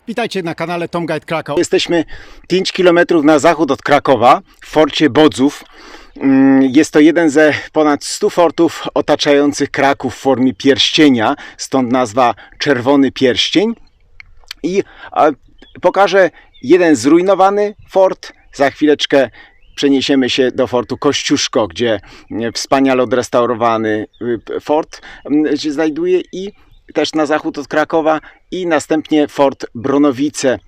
Witajcie na kanale Tom Guide Kraków. Jesteśmy 5 km na zachód od Krakowa, w forcie Bodzów. Jest to jeden ze ponad 100 fortów otaczających Kraków w formie pierścienia, stąd nazwa Czerwony Pierścień. I pokażę jeden zrujnowany fort. Za chwileczkę przeniesiemy się do fortu Kościuszko, gdzie wspaniale odrestaurowany fort się znajduje, i też na zachód od Krakowa, i następnie fort Bronowice,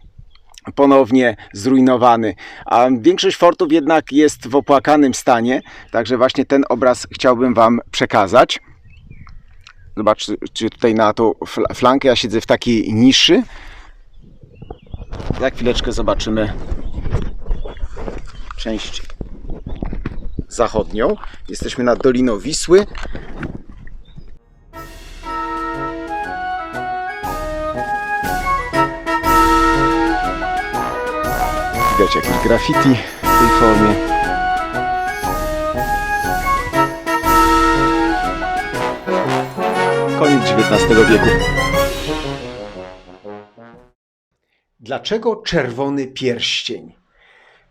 ponownie zrujnowany. A większość fortów jednak jest w opłakanym stanie, także właśnie ten obraz chciałbym Wam przekazać. Zobaczcie tutaj na tą flankę, ja siedzę w takiej niszy. Za chwileczkę zobaczymy część zachodnią. Jesteśmy nad Doliną Wisły. Widać jakieś graffiti w tej formie. Koniec XIX wieku. Dlaczego czerwony pierścień?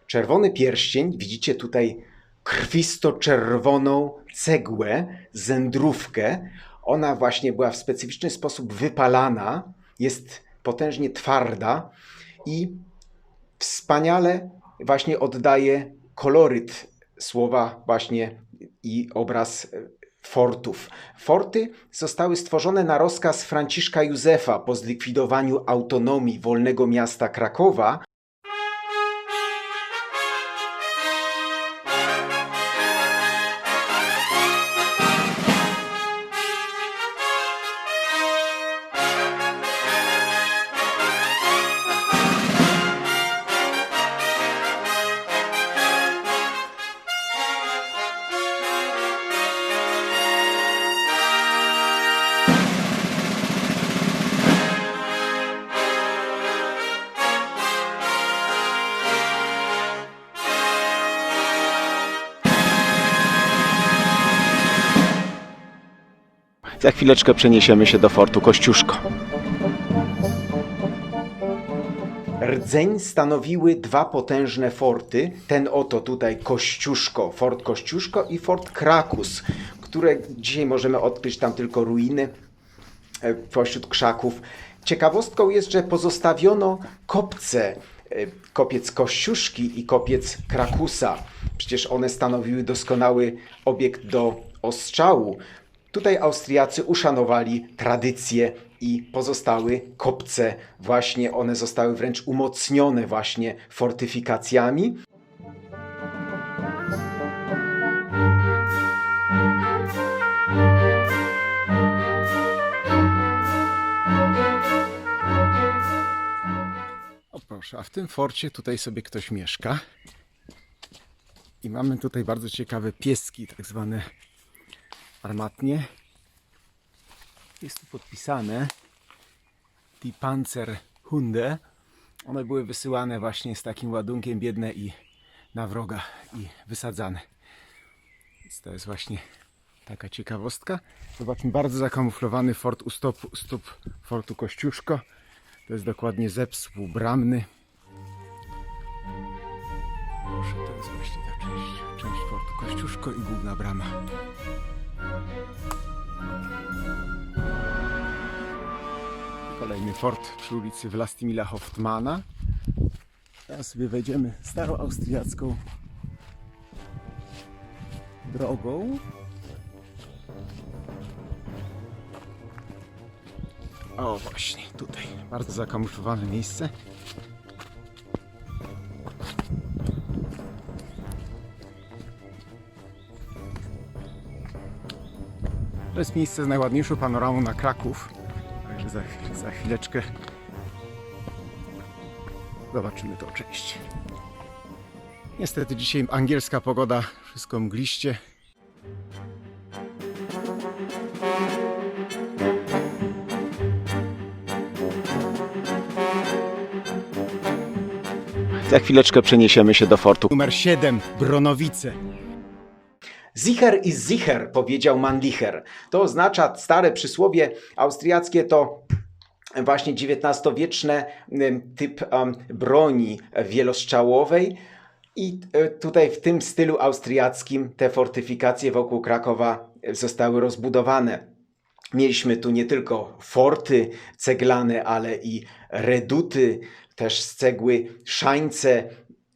Czerwony pierścień, widzicie tutaj krwisto-czerwoną cegłę, zędrówkę. Ona właśnie była w specyficzny sposób wypalana, jest potężnie twarda i wspaniale właśnie oddaje koloryt słowa właśnie i obraz fortów. Forty zostały stworzone na rozkaz Franciszka Józefa po zlikwidowaniu autonomii Wolnego Miasta Krakowa. Za chwileczkę przeniesiemy się do fortu Kościuszko. Rdzeń stanowiły dwa potężne forty. Ten oto tutaj Kościuszko, fort Kościuszko i fort Krakus, które dzisiaj możemy odkryć tam tylko ruiny pośród krzaków. Ciekawostką jest, że pozostawiono kopce, kopiec Kościuszki i kopiec Krakusa. Przecież one stanowiły doskonały obiekt do ostrzału. Tutaj Austriacy uszanowali tradycję i pozostały kopce, właśnie one zostały wręcz umocnione właśnie fortyfikacjami. O proszę, a w tym forcie tutaj sobie ktoś mieszka. I mamy tutaj bardzo ciekawe pieski, tak zwane armatnie. Jest tu podpisane Die Panzerhunde. One były wysyłane właśnie z takim ładunkiem, biedne i na wroga, i wysadzane. Więc to jest właśnie taka ciekawostka. Zobaczmy, bardzo zakamuflowany fort u stóp fortu Kościuszko. To jest dokładnie zespół bramny. Proszę, to jest właśnie ta część fortu Kościuszko i główna brama. Kolejny fort przy ulicy Vlastimila Hoffmana. Teraz sobie wejdziemy staroaustriacką drogą. O właśnie, tutaj bardzo zakamuflowane miejsce. To jest miejsce z najładniejszą panoramą na Kraków. Także za chwileczkę zobaczymy tą część. Niestety dzisiaj angielska pogoda, wszystko mgliście. Za chwileczkę przeniesiemy się do fortu numer 7, Bronowice. Sicher ist sicher, powiedział Mannlicher. To oznacza, stare przysłowie austriackie to właśnie XIX-wieczny typ broni wielostrzałowej. I tutaj w tym stylu austriackim te fortyfikacje wokół Krakowa zostały rozbudowane. Mieliśmy tu nie tylko forty ceglane, ale i reduty, też z cegły szańce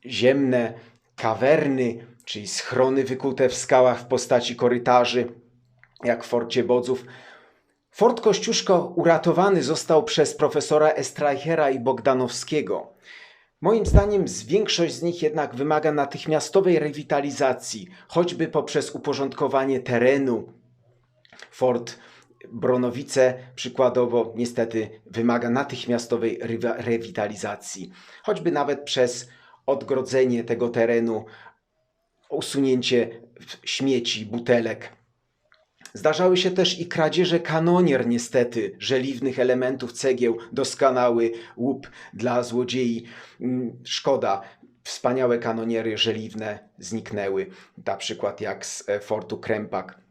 ziemne, kawerny, czyli schrony wykute w skałach w postaci korytarzy, jak w forcie Bodzów. Fort Kościuszko uratowany został przez profesora Estreichera i Bogdanowskiego. Moim zdaniem większość z nich jednak wymaga natychmiastowej rewitalizacji, choćby poprzez uporządkowanie terenu. Fort Bronowice przykładowo niestety wymaga natychmiastowej rewitalizacji, choćby nawet przez odgrodzenie tego terenu, usunięcie śmieci, butelek. Zdarzały się też i kradzieże kanonier niestety, żeliwnych elementów cegieł, doskonały łup dla złodziei. Szkoda, wspaniałe kanoniery żeliwne zniknęły, na przykład jak z fortu Krępak.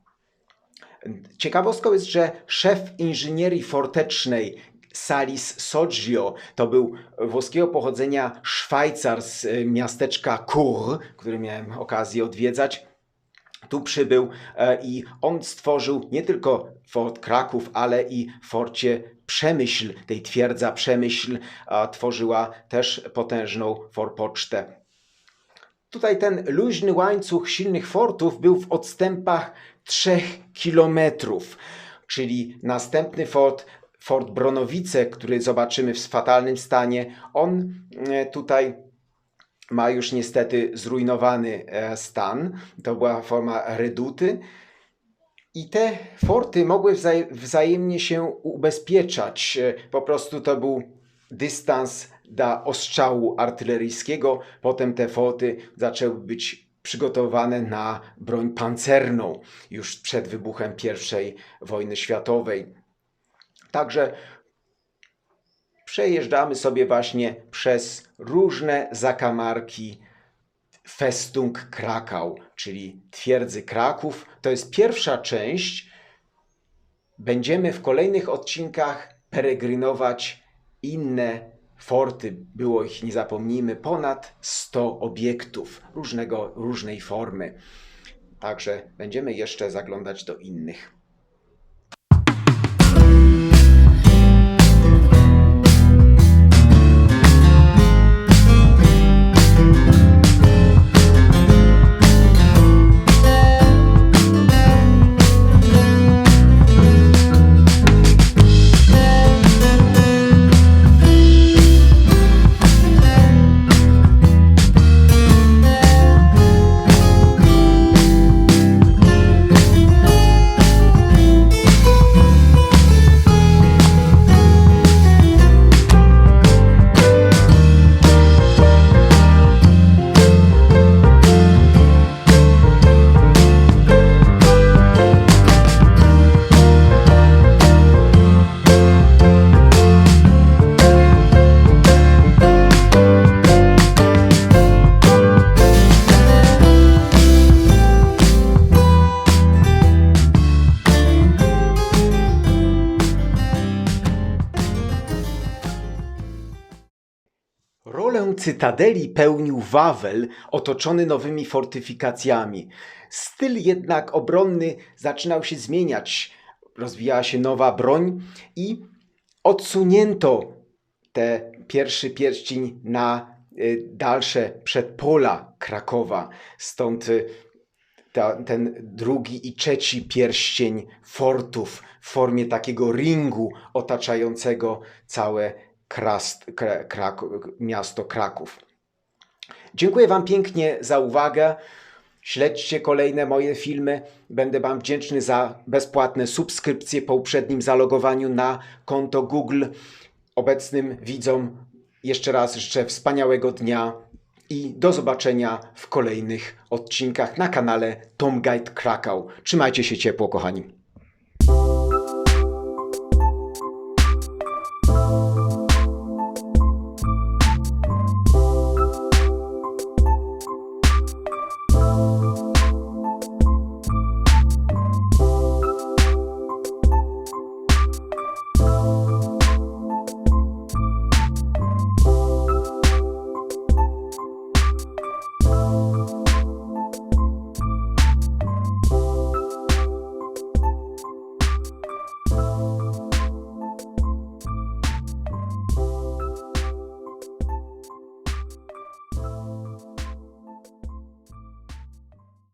Ciekawostką jest, że szef inżynierii fortecznej Salis Soggio to był włoskiego pochodzenia Szwajcar z miasteczka Chur, który miałem okazję odwiedzać. Tu przybył i on stworzył nie tylko fort Kraków, ale i w forcie Przemyśl. Tej twierdza Przemyśl tworzyła też potężną forpocztę. Tutaj ten luźny łańcuch silnych fortów był w odstępach 3 kilometrów, czyli następny fort Bronowice, który zobaczymy w fatalnym stanie, on tutaj ma już niestety zrujnowany stan. To była forma reduty. I te forty mogły wzajemnie się ubezpieczać. Po prostu to był dystans dla ostrzału artyleryjskiego. Potem te forty zaczęły być przygotowane na broń pancerną już przed wybuchem I wojny światowej. Także przejeżdżamy sobie właśnie przez różne zakamarki Festung Krakau, czyli twierdzy Kraków. To jest pierwsza część. Będziemy w kolejnych odcinkach peregrynować inne forty. Było ich, nie zapomnijmy, ponad 100 obiektów różnej formy. Także będziemy jeszcze zaglądać do innych. Rolę cytadeli pełnił Wawel otoczony nowymi fortyfikacjami. Styl jednak obronny zaczynał się zmieniać. Rozwijała się nowa broń i odsunięto ten pierwszy pierścień na dalsze przedpola Krakowa. Stąd ten drugi i trzeci pierścień fortów w formie takiego ringu otaczającego całe miasto Kraków. Dziękuję Wam pięknie za uwagę. Śledźcie kolejne moje filmy. Będę Wam wdzięczny za bezpłatne subskrypcje po uprzednim zalogowaniu na konto Google. Obecnym widzom jeszcze raz życzę wspaniałego dnia i do zobaczenia w kolejnych odcinkach na kanale Tom Guide Krakau. Trzymajcie się ciepło, kochani.